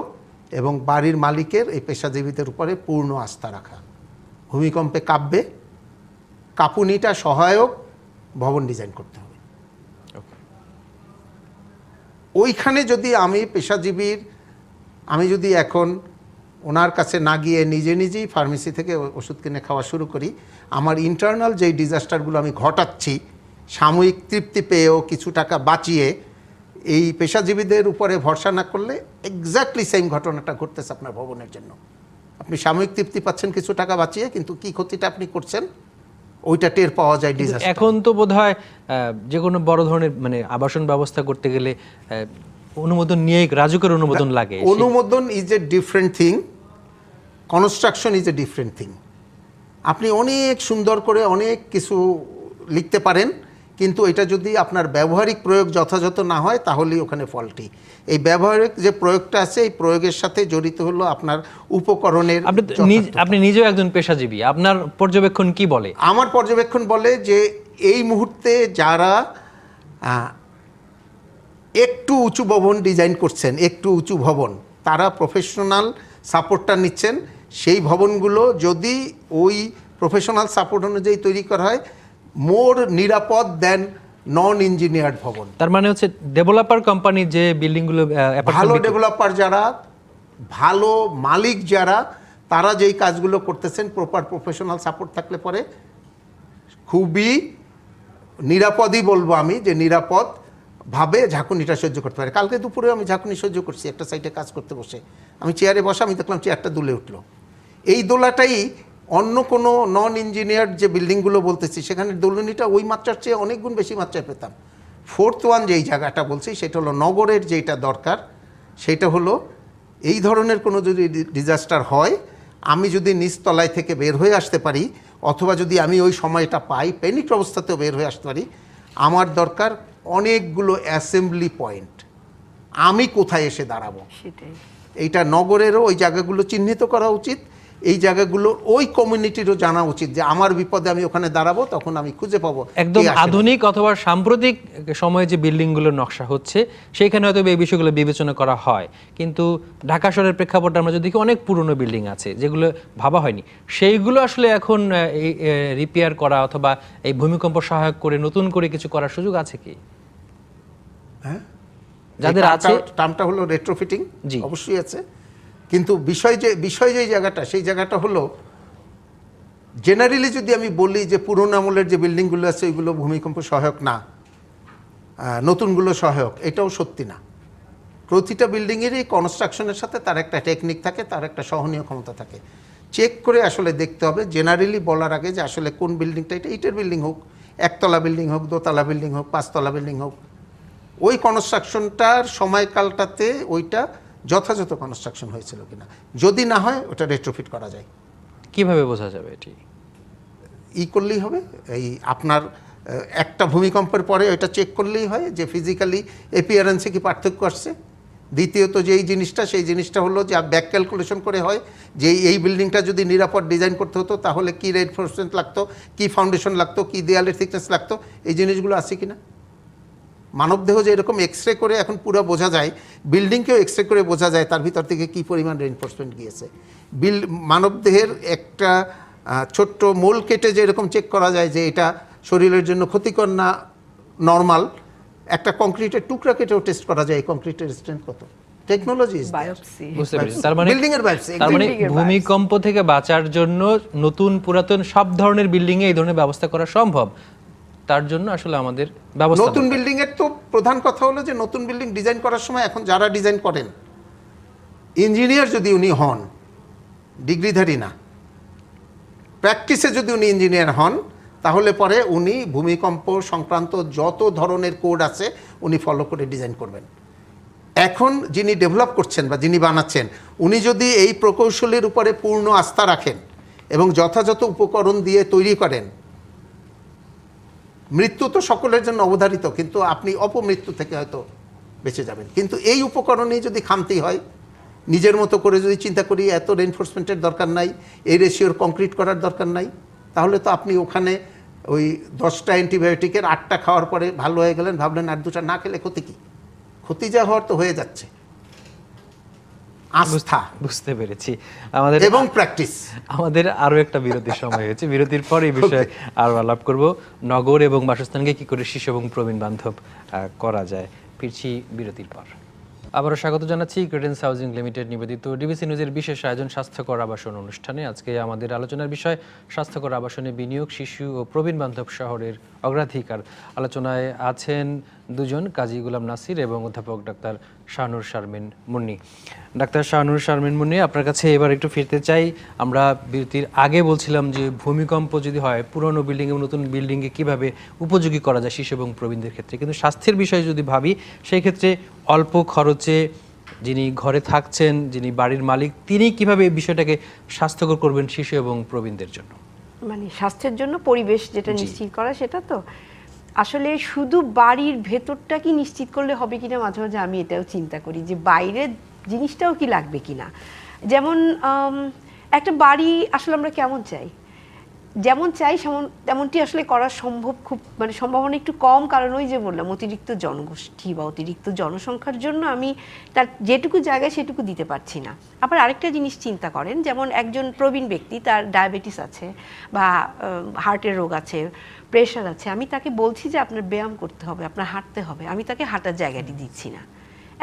এবং বাড়ির মালিকের এই পেশাজীবীদের উপরে পূর্ণ আস্থা রাখা। ভূমিকম্পে কাঁপবে, কাঁপুনিটা সহায়ক ভবন ডিজাইন করতে হবে। ওইখানে যদি আমি পেশাজীবীর, আমি যদি এখন ওনার কাছে না গিয়ে নিজেই ফার্মেসি থেকে ওষুধ কিনে খাওয়া শুরু করি, আমার ইন্টারনাল যেই ডিজাস্টারগুলো আমি ঘটাচ্ছি, সাময়িক তৃপ্তি পেয়েও কিছু টাকা বাঁচিয়ে, এই পেশাজীবীদের উপরে ভরসা না করলে এক্স্যাক্টলি সেম ঘটনাটা ঘটতেছে আপনার ভবনের জন্য। আপনি সাময়িক তৃপ্তি পাচ্ছেন কিছু টাকা বাঁচিয়ে, কিন্তু কি ক্ষতিটা আপনি করছেন ওইটা টের পাওয়া যায় ডিজাস্টার। এখন তো বোধহয় যে কোনো বড় ধরনের মানে আবাসন ব্যবস্থা করতে গেলে অনুমোদন নিয়ে, রাজুকের অনুমোদন লাগে। অনুমোদন is a different thing, construction is a different thing. আপনি অনেক সুন্দর করে অনেক কিছু লিখতে পারেন, কিন্তু এটা যদি আপনার ব্যবহারিক প্রয়োগ যথাযথ না হয় তাহলেই ওখানে ফল্টি। এই ব্যবহারিক যে প্রয়োগটা আছে, এই প্রয়োগের সাথে জড়িত হলো আপনার উপকরণের। আপনি নিজেও একজন পেশাজীবী, আপনার পর্যবেক্ষণ কি বলে? আমার পর্যবেক্ষণ বলে যে এই মুহূর্তে যারা একটু উঁচু ভবন ডিজাইন করছেন, একটু উঁচু ভবন, তারা প্রফেশনাল সাপোর্টটা নিচ্ছেন। সেই ভবনগুলো যদি ওই প্রফেশনাল সাপোর্ট অনুযায়ী তৈরি করা হয়, মোর নিরাপদ দেন নন ইঞ্জিনিয়ার্ড ভবন। তার মানে হচ্ছে ডেভেলপার কোম্পানি যে বিল্ডিংগুলো, ভালো ডেভেলপার যারা ভালো মালিক যারা, তারা যেই কাজগুলো করতেছেন প্রপার প্রফেশনাল সাপোর্ট থাকলে পরে খুবই নিরাপদই বলবো আমি, যে নিরাপদ ভাবে ঝাঁকুনিটা সহ্য করতে পারে। কালকে দুপুরে আমি ঝাঁকুনি সহ্য করছি একটা সাইডে কাজ করতে বসে, আমি চেয়ারে বসা, আমি দেখলাম চেয়ারটা দুলে উঠলো। এই দোলাটাই অন্য কোনো নন ইঞ্জিনিয়ার যে বিল্ডিংগুলো বলতেছি সেখানে দোলনিটা ওই মাত্রার চেয়ে অনেক গুণ বেশি মাত্রায় পেতাম। ফোর্থ ওয়ান যেই জায়গাটা বলছি সেটা হলো নগরের যেটা দরকার, সেটা হলো এই ধরনের কোনো যদি ডিজাস্টার হয়, আমি যদি নিচতলায় থেকে বের হয়ে আসতে পারি, অথবা যদি আমি ওই সময়টা পাই প্যানিক অবস্থাতেও বের হয়ে আসতে পারি, আমার দরকার অনেকগুলো অ্যাসেম্বলি পয়েন্ট। আমি কোথায় এসে দাঁড়াবো, সেটাই। এইটা নগরেরও ওই জায়গাগুলো চিহ্নিত করা উচিত, এই জায়গাগুলো ওই কমিউনিটিরও জানা উচিত যে আমার বিপদে আমি ওখানে দাঁড়াবো, তখন আমি খুঁজে পাবো। একদম কে আসে। আধুনিক অথবা সাম্প্রতিক সময়ে যে বিল্ডিংগুলোর নকশা হচ্ছে সেইখানে হয়তো এই বিষয়গুলো বিবেচনা করা হয়, কিন্তু ঢাকা শহরের প্রেক্ষাপটে আমরা যদি দেখি অনেক পুরনো বিল্ডিং আছে যেগুলো ভাবা হয়নি, সেইগুলো আসলে এখন রিপেয়ার করা অথবা এই ভূমিকম্প সহায়ক করে নতুন করে কিছু করার সুযোগ আছে কি? হ্যাঁ, যাদের আছে টার্মটা হলো রেট্রোফিটিং, জি। অবশ্যই আছে, কিন্তু বিষয় যে জায়গাটা, সেই জায়গাটা হলো জেনারেলি যদি আমি বলি যে পুরোনো আমলের যে বিল্ডিংগুলো আছে ওইগুলো ভূমিকম্প সহায়ক না, নতুনগুলো সহায়ক, এটাও সত্যি না। প্রতিটা বিল্ডিংয়েরই কনস্ট্রাকশনের সাথে তার একটা টেকনিক থাকে, তার একটা সহনীয় ক্ষমতা থাকে। চেক করে আসলে দেখতে হবে জেনারেলি বলার আগে যে আসলে কোন বিল্ডিংটা, এটা ইটের বিল্ডিং হোক, একতলা বিল্ডিং হোক, দোতলা বিল্ডিং হোক, পাঁচতলা বিল্ডিং হোক, ওই কনস্ট্রাকশনটার সময়কালটাতে ওইটা যথাযথ কনস্ট্রাকশন হয়েছিল কিনা। যদি না হয় ওটা রেট্রোফিট করা যায়। কিভাবে বোঝা যাবে এটি? করলেই হবে, এই আপনার একটা ভূমিকম্পের পরে ওইটা চেক করলেই হয় যে ফিজিক্যালি এপিয়ারেন্সে কি পার্থক্য আসছে। দ্বিতীয়ত যেই জিনিসটা, সেই জিনিসটা হলো যে ব্যাক ক্যালকুলেশন করে হয় যে এই বিল্ডিংটা যদি নিরাপদ ডিজাইন করতে হতো তাহলে কি রেইনফোর্সমেন্ট লাগতো, কি ফাউন্ডেশন লাগতো, কি দেয়ালের থিকনেস লাগতো, এই জিনিসগুলো আছে কিনা। মানবদেহ যে এরকম এক্সরে করে এখন পুরো বোঝা যায়, বিল্ডিংকেও এক্সরে করে বোঝা যায় তার ভিতর থেকে কী পরিমাণ রেইনফোর্সমেন্ট গিয়েছে। মানবদেহের একটা ছোট্ট মোল কেটে যে এরকম চেক করা যায় যে এটা শরীরের জন্য ক্ষতিকর না নর্মাল, একটা কংক্রিটের টুকরা কেটেও টেস্ট করা যায় এই কংক্রিটের স্ট্রেংথ কত। Technology biopsy. বুঝতে পেরেছি। তার মানে বিল্ডিংয়ের বায়োপসি, তার মানে Building এর ভূমিকম্প থেকে বাঁচার জন্য নতুন পুরাতন সব ধরনের বিল্ডিং এ এই ধরনের ব্যবস্থা করা সম্ভব, তার জন্য আসলে আমাদের ব্যবস্থা নতুন দরকার। বিল্ডিং এর তো প্রধান কথা হলো যে নতুন বিল্ডিং ডিজাইন করার সময় এখন যারা ডিজাইন করেন, ইঞ্জিনিয়ার যদি উনি হন, ডিগ্রিধারী না, প্র্যাকটিসে যদি উনি ইঞ্জিনিয়ার হন, তাহলে পরে উনি ভূমিকম্প সংক্রান্ত যত ধরনের কোড আছে উনি ফলো করে ডিজাইন করবেন। এখন যিনি ডেভেলপ করছেন বা যিনি বানাচ্ছেন, উনি যদি এই প্রকৌশলের উপরে পূর্ণ আস্থা রাখেন এবং যথাযথ উপকরণ দিয়ে তৈরি করেন, মৃত্যু তো সকলের জন্য অবধারিত, কিন্তু আপনি অপমৃত্যু থেকে হয়তো বেঁচে যাবেন। কিন্তু এই উপকরণেই যদি খামতি হয়, নিজের মতো করে যদি চিন্তা করি এত রেইনফোর্সমেন্টের দরকার নাই, এই রেশিওর কংক্রিট করার দরকার নাই, তাহলে তো আপনি ওখানে ওই 10টা অ্যান্টিবায়োটিকের 8টা খাওয়ার পরে ভালো হয়ে গেলেন, ভাবলেন আর 2টা না খেলে ক্ষতি কি, ক্ষতি যা হওয়ার তো হয়ে যাচ্ছে। আস্থা বুঝতে পেরেছি। আমাদের এবং প্র্যাকটিস। আমাদের আরো একটা বিরতির সময় হয়েছে, বিরতির পর এই বিষয়ে আরো আলাপ করব, নগর এবং বাসস্থানকে কি করে শিশু এবং প্রবীণ বান্ধব করা যায়। ফিরছি বিরতির পর। আবারও স্বাগত জানাচ্ছি ক্রেডেন্স হাউজিং লিমিটেড নিবেদিত ডিবিসি নিউজের বিশেষ আয়োজন স্বাস্থ্যকর আবাসন অনুষ্ঠানে। আজকে আমাদের আলোচনার বিষয় স্বাস্থ্যকর আবাসনে বিনিয়োগ, শিশু ও প্রবীণ বান্ধব শহরের অগ্রাধিকার। আলোচনায় আছেন দুজন, কাজী গুলাম নাসির এবং অধ্যাপক ডাক্তার শাহনুর শারমিন মুন্নি। ডাক্তার শাহনুর শারমিন মুন্নি, আপনার কাছে এবার একটু ফিরতে চাই। আমরা বিরতির আগে বলছিলাম যে ভূমিকম্প যদি হয় পুরনো বিল্ডিং এবং নতুন বিল্ডিংকে কীভাবে উপযোগী করা যায় শিশু এবং প্রবীণদের ক্ষেত্রে, কিন্তু স্বাস্থ্যের বিষয়ে যদি ভাবি সেই ক্ষেত্রে অল্প খরচে যিনি ঘরে থাকছেন, যিনি বাড়ির মালিক, তিনি কিভাবে এই বিষয়টাকে স্বাস্থ্যকর করবেন শিশু এবং প্রবীণদের জন্য? মানে স্বাস্থ্যের জন্য পরিবেশ যেটা নিশ্চিত করা, সেটা তো আসলে শুধু বাড়ির ভেতরটা কি নিশ্চিত করলে হবে কিনা মাঝে মাঝে আমি এটাও চিন্তা করি যে বাইরের জিনিসটাও কি লাগবে কিনা। যেমন একটা বাড়ি আসলে আমরা কেমন চাই, যেমন চাই তেমনটি আসলে করা সম্ভব, খুব মানে সম্ভাবনা একটু কম, কারণ ওই যে বললাম অতিরিক্ত জনগোষ্ঠী বা অতিরিক্ত জনসংখ্যার জন্য আমি তার যেটুকু জায়গায় সেটুকু দিতে পারছি না। আবার আরেকটা জিনিস চিন্তা করেন, যেমন একজন প্রবীণ ব্যক্তি, তার ডায়াবেটিস আছে বা হার্টের রোগ আছে, প্রেশার আছে, আমি তাকে বলছি যে আপনার ব্যায়াম করতে হবে, আপনার হাঁটতে হবে, আমি তাকে হাঁটার জায়গাটি দিচ্ছি না।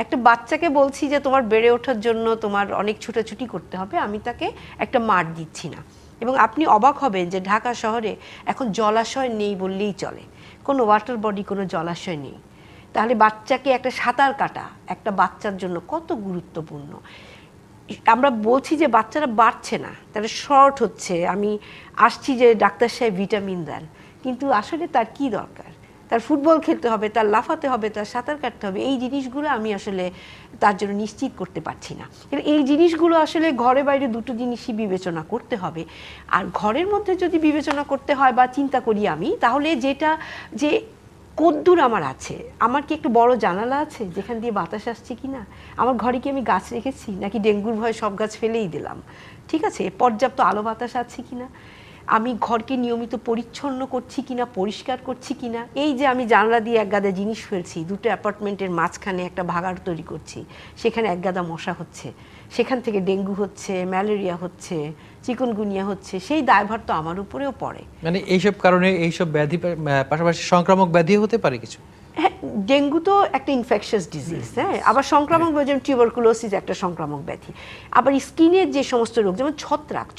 একটা বাচ্চাকে বলছি যে তোমার বেড়ে ওঠার জন্য তোমার অনেক ছুটাছুটি করতে হবে, আমি তাকে একটা মাঠ দিচ্ছি না। এবং আপনি অবাক হবেন যে ঢাকা শহরে এখন জলাশয় নেই বললেই চলে, কোনো ওয়াটার বডি, কোনো জলাশয় নেই। তাহলে বাচ্চাকে একটা সাঁতার কাটা একটা বাচ্চার জন্য কত গুরুত্বপূর্ণ। আমরা বলছি যে বাচ্চারা বাড়ছে না, তাহলে শর্ট হচ্ছে, আমি আসছি যে ডাক্তার সাহেব ভিটামিন দেন, কিন্তু আসলে তার কি দরকার? তার ফুটবল খেলতে হবে, তার লাফাতে হবে, তার সাঁতার কাটতে হবে, এই জিনিসগুলো আমি আসলে তার জন্য নিশ্চিত করতে পারছি না। কিন্তু এই জিনিসগুলো আসলে ঘরে বাইরে দুটো জিনিসই বিবেচনা করতে হবে। আর ঘরের মধ্যে যদি বিবেচনা করতে হয় বা চিন্তা করি আমি, তাহলে যেটা যে কদ্দূর আমার আছে, আমার কি একটু বড় জানালা আছে যেখান দিয়ে বাতাস আসছে কি না, আমার ঘরে কি আমি গাছ রেখেছি নাকি ডেঙ্গুর ভয়ে সব গাছ ফেলেই দিলাম, ঠিক আছে, পর্যাপ্ত আলো বাতাস আছে কিনা, আমি ঘরকে নিয়মিত পরিচ্ছন্ন করছি কিনা, পরিষ্কার করছি কিনা। এই যে আমি জানলা দিয়ে এক গাদা জিনিস ফেলছি, দুটো অ্যাপার্টমেন্টের মাঝখানে একটা ভাগাড় তৈরি করছি, সেখানে এক গাদা মশা হচ্ছে, সেখান থেকে ডেঙ্গু হচ্ছে, ম্যালেরিয়া হচ্ছে, চিকুনগুনিয়া হচ্ছে, সেই দায়ভার তো আমার উপরেও পড়ে। মানে এইসব কারণে এইসব ব্যাধি পাশাপাশি সংক্রামক ব্যাধি হতে পারে কিছু। হ্যাঁ, ডেঙ্গু তো একটা ইনফেকশাস ডিজিজ, হ্যাঁ, আবার সংক্রামক যেমন টিউবারকুলোসিস একটা সংক্রামক ব্যাধি, আবার স্কিনের যে সমস্ত রোগ যেমন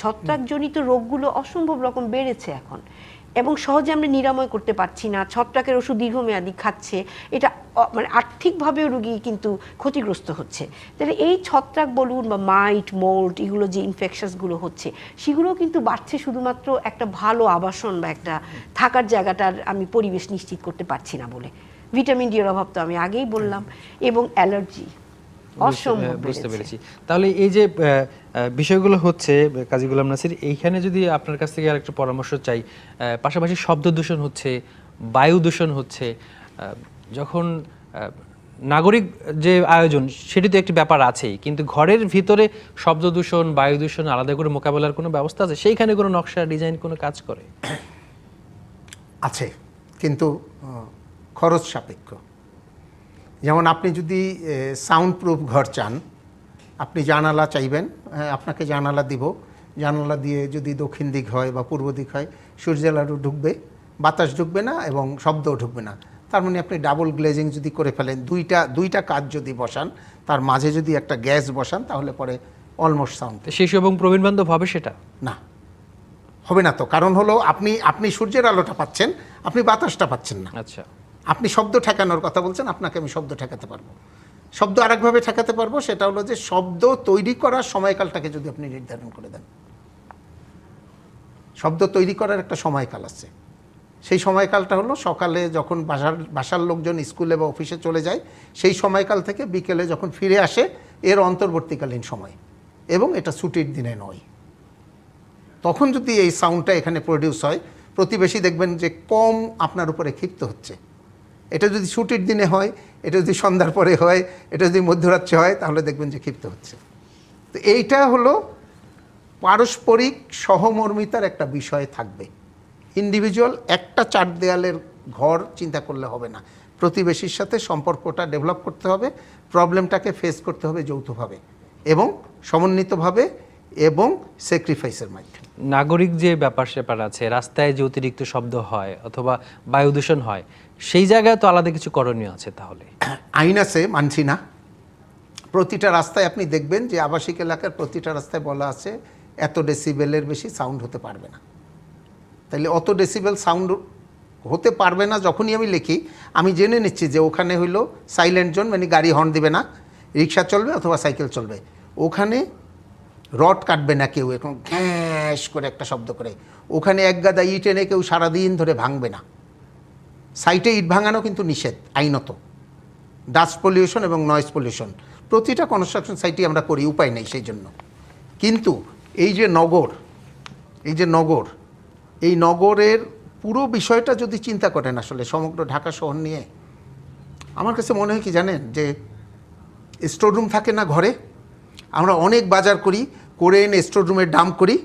ছত্রাকজনিত রোগগুলো অসম্ভব রকম বেড়েছে এখন, এবং সহজে আমরা নিরাময় করতে পারছি না। ছত্রাকের ওষুধ দীর্ঘমেয়াদী খাচ্ছে, এটা মানে আর্থিকভাবেও রোগী কিন্তু ক্ষতিগ্রস্ত হচ্ছে। তাহলে এই ছত্রাক বলুন বা মাইট, মোল্ড, এগুলো যে ইনফেকশাসগুলো হচ্ছে সেগুলোও কিন্তু বাড়ছে শুধুমাত্র একটা ভালো আবাসন বা একটা থাকার জায়গাটার আমি পরিবেশ নিশ্চিত করতে পারছি না বলে। ভিটামিন ডি এর অভাব তো আমি আগেই বললাম, এবং অ্যালার্জি অসম্ভব বুঝতে পেরেছি। তাহলে এই যে বিষয়গুলো হচ্ছে কাজী গোলাম নাসির, এইখানে যদি আপনার কাছ থেকে আরেকটা পরামর্শ চাই, পাশাপাশি শব্দ দূষণ হচ্ছে, বায়ু দূষণ হচ্ছে, যখন নাগরিক যে আয়োজন সেটি তো একটি ব্যাপার আছেই, কিন্তু ঘরের ভিতরে শব্দ দূষণ, বায়ু দূষণ আলাদা করে মোকাবেলার কোনো ব্যবস্থা আছে? সেইখানে কোনো নকশা ডিজাইন কোনো কাজ করে? আছে, কিন্তু খরচ সাপেক্ষ। যেমন আপনি যদি সাউন্ড প্রুফ ঘর চান, আপনি জানালা চাইবেন, আপনাকে জানালা দিব, জানালা দিয়ে যদি দক্ষিণ দিক হয় বা পূর্ব দিক হয়, সূর্যের আলো ঢুকবে, বাতাস ঢুকবে না এবং শব্দও ঢুকবে না। তার মানে আপনি ডাবল গ্লেজিং যদি করে ফেলেন, দুইটা কাজ যদি বসান, তার মাঝে যদি একটা গ্যাস বসান, তাহলে পরে অলমোস্ট সাউন্ড। শিশু এবং প্রবীণ বান্ধব হবে সেটা? না, হবে না তো। কারণ হলো আপনি সূর্যের আলোটা পাচ্ছেন, আপনি বাতাসটা পাচ্ছেন না। আচ্ছা, আপনি শব্দ ঠেকানোর কথা বলছেন, আপনাকে আমি শব্দ ঠেকাতে পারবো। শব্দ আরেকভাবে ঠেকাতে পারবো, সেটা হলো যে শব্দ তৈরি করার সময়কালটাকে যদি আপনি নির্ধারণ করে দেন। শব্দ তৈরি করার একটা সময়কাল আছে, সেই সময়কালটা হলো সকালে যখন বাসার লোকজন স্কুলে বা অফিসে চলে যায়, সেই সময়কাল থেকে বিকেলে যখন ফিরে আসে, এর অন্তর্বর্তীকালীন সময়, এবং এটা ছুটির দিনে নয়। তখন যদি এই সাউন্ডটা এখানে প্রডিউস হয়, প্রতিবেশী দেখবেন যে কম আপনার উপরে ক্ষিপ্ত হচ্ছে। এটা যদি ছুটির দিনে হয়, এটা যদি সন্ধ্যার পরে হয়, এটা যদি মধ্যরাত্রে হয়, তাহলে দেখবেন যে ক্ষিপ্ত হচ্ছে। তো এইটা হলো পারস্পরিক সহমর্মিতার একটা বিষয় থাকবে। ইন্ডিভিজুয়াল একটা চার দেয়ালের ঘর চিন্তা করলে হবে না, প্রতিবেশীর সাথে সম্পর্কটা ডেভেলপ করতে হবে, প্রবলেমটাকে ফেস করতে হবে যৌথভাবে এবং সমন্বিতভাবে এবং স্যাক্রিফাইসের মাধ্যমে। নাগরিক যে ব্যাপার স্যাপার আছে, রাস্তায় যে অতিরিক্ত শব্দ হয় অথবা বায়ু দূষণ হয়, সেই জায়গায় তো আলাদা কিছু করণীয় আছে। তাহলে আইন আছে, মানছি না। প্রতিটা রাস্তায় আপনি দেখবেন যে আবাসিক এলাকার প্রতিটা রাস্তায় বলা আছে এত ডেসিবেলের বেশি সাউন্ড হতে পারবে না। তাহলে অত ডেসিবেল সাউন্ড হতে পারবে না যখনই আমি লিখি, আমি জেনে নিচ্ছি যে ওখানে হইলো সাইলেন্ট জোন, মানে গাড়ি হর্ন দিবে না, রিক্সা চলবে অথবা সাইকেল চলবে, ওখানে রড কাটবে না কেউ এখন গ্যাস করে একটা শব্দ করে, ওখানে এক গাদা ইট এনে কেউ সারাদিন ধরে ভাঙবে না। সাইটে ইট ভাঙানো কিন্তু নিষেধ আইনত। ডাস্ট পলিউশন এবং নয়েজ পলিউশন প্রতিটা কনস্ট্রাকশন সাইটে আমরা করি, উপায় নেই সেই জন্য। কিন্তু এই যে নগর, এই নগরের পুরো বিষয়টা যদি চিন্তা করেন আসলে সমগ্র ঢাকা শহর নিয়ে, আমার কাছে মনে হয় কি জানেন, যে স্টোররুম থাকে না ঘরে, আমরা অনেক বাজার করে এনে স্টোররুমে ডাম্প করি,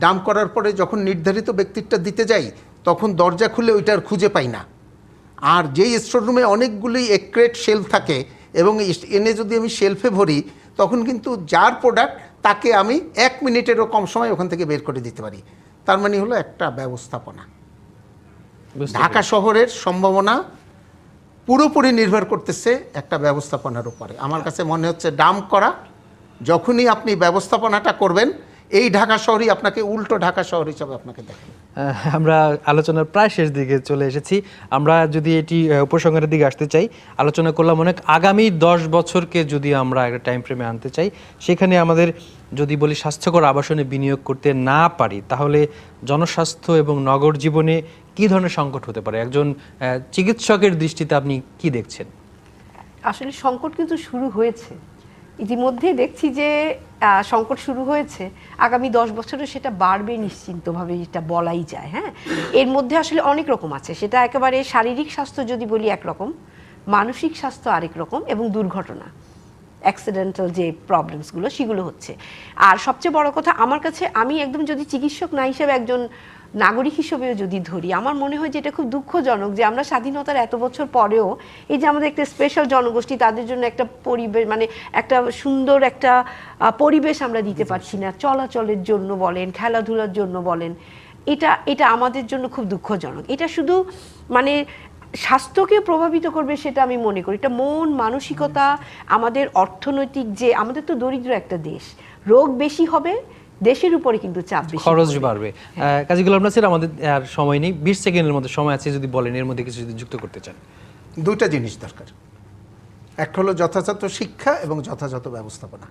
ডাম্প করার পরে যখন নির্ধারিত ব্যক্তিটা দিতে যাই, তখন দরজা খুলে ওইটার খুঁজে পাই না। আর যেই স্টোররুমে অনেকগুলি এক্রেট শেলফ থাকে এবং এনে যদি আমি শেলফে ভরি, তখন কিন্তু যার প্রোডাক্ট তাকে আমি 1 মিনিটেরও কম সময় ওখান থেকে বের করে দিতে পারি। তার মানে হলো একটা ব্যবস্থাপনা। ঢাকা শহরের সম্ভাবনা পুরোপুরি নির্ভর করতেছে একটা ব্যবস্থাপনার উপরে। আমার কাছে মনে হচ্ছে ডাম্প করা, যখনই আপনি ব্যবস্থাপনাটা করবেন, এই ঢাকা শহরই আপনাকে উল্টো ঢাকা শহর হিসাবে আপনাকে দেখেন। আমরা আলোচনার প্রায় শেষ দিকে চলে এসেছি। আমরা যদি এটি উপসংহারের দিকে আসতে চাই, আলোচনা করলাম অনেক, আগামী 10 বছরকে যদি আমরা একটা টাইম ফ্রেমে আনতে চাই, সেখানে আমাদের যদি বলি স্বাস্থ্যকর আবাসনে বিনিয়োগ করতে না পারি, তাহলে জনস্বাস্থ্য এবং নগর জীবনে কী ধরনের সংকট হতে পারে? একজন চিকিৎসকের দৃষ্টিতে আপনি কি দেখছেন? আসলে সংকট কিন্তু শুরু হয়েছে, ইতিমধ্যেই দেখছি যে সংকট শুরু হয়েছে। আগামী 10 বছরে সেটা বাড়বে নিশ্চিন্তভাবে, এটা বলাই যায়। হ্যাঁ, এর মধ্যে আসলে অনেক রকম আছে। সেটা একেবারে শারীরিক স্বাস্থ্য যদি বলি একরকম, মানসিক স্বাস্থ্য আরেক রকম, এবং দুর্ঘটনা, অ্যাক্সিডেন্টাল যে প্রবলেমসগুলো সেগুলো হচ্ছে। আর সবচেয়ে বড় কথা আমার কাছে, আমি একদম যদি চিকিৎসক না হিসেবে একজন নাগরিক হিসেবেও যদি ধরি, আমার মনে হয় যে এটা খুব দুঃখজনক যে আমরা স্বাধীনতার এত বছর পরেও এই যে আমাদের একটা স্পেশাল জনগোষ্ঠী, তাদের জন্য একটা পরিবেশ, মানে একটা সুন্দর একটা পরিবেশ আমরা দিতে পারছি না, চলাচলের জন্য বলেন, খেলাধুলার জন্য বলেন। এটা আমাদের জন্য খুব দুঃখজনক। এটা শুধু মানে স্বাস্থ্যকে প্রভাবিত করবে সেটা আমি মনে করি, এটা মন মানসিকতা, আমাদের অর্থনৈতিক, যে আমাদের তো দরিদ্র একটা দেশ, রোগ বেশি হবে, দেশের উপরে কিন্তু চাপ বেশি, খরচ বাড়বে। কাজী গোলাম নাসির, আমাদের আর সময় নেই, 20 সেকেন্ডের মধ্যে সময় আছে, যদি বলেন এর মধ্যে কিছু যদি যুক্ত করতে চান। দুইটা জিনিস দরকার, একটা হলো যথাযথ শিক্ষা এবং যথাযথ ব্যবস্থাপনা।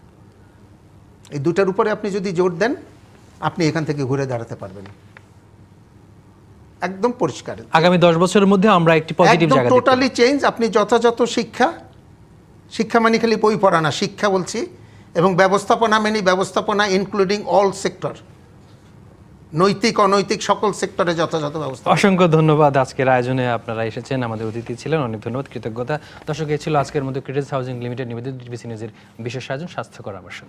এই দুটার উপরে আপনি যদি জোর দেন, আপনি এখান থেকে ঘুরে দাঁড়াতে পারবেন একদম পরিষ্কার। আগামী 10 বছরের মধ্যে আমরা একটি পজিটিভ জায়গা দেখতে পাবো। Totally change. আপনি যথাযথ শিক্ষা মানে খালি বই পড়া না, শিক্ষা বলছি, এবং ব্যবস্থাপনা মানে ব্যবস্থাপনা ইনক্লুডিং অল সেক্টর, নৈতিক অনৈতিক সকল সেক্টরে যথাযথ ব্যবস্থা। অসংখ্য ধন্যবাদ, আজকের আয়োজনে আপনারা এসেছেন, আমাদের অতিথি ছিলেন, অনেক ধন্যবাদ, কৃতজ্ঞতা। দর্শক, এ ছিল আজকের মতো ক্রিটিস হাউজিং লিমিটেড নিবেদিত ডিবিসি নিউজের বিশেষ আয়োজন স্বাস্থ্যকর আবাসন।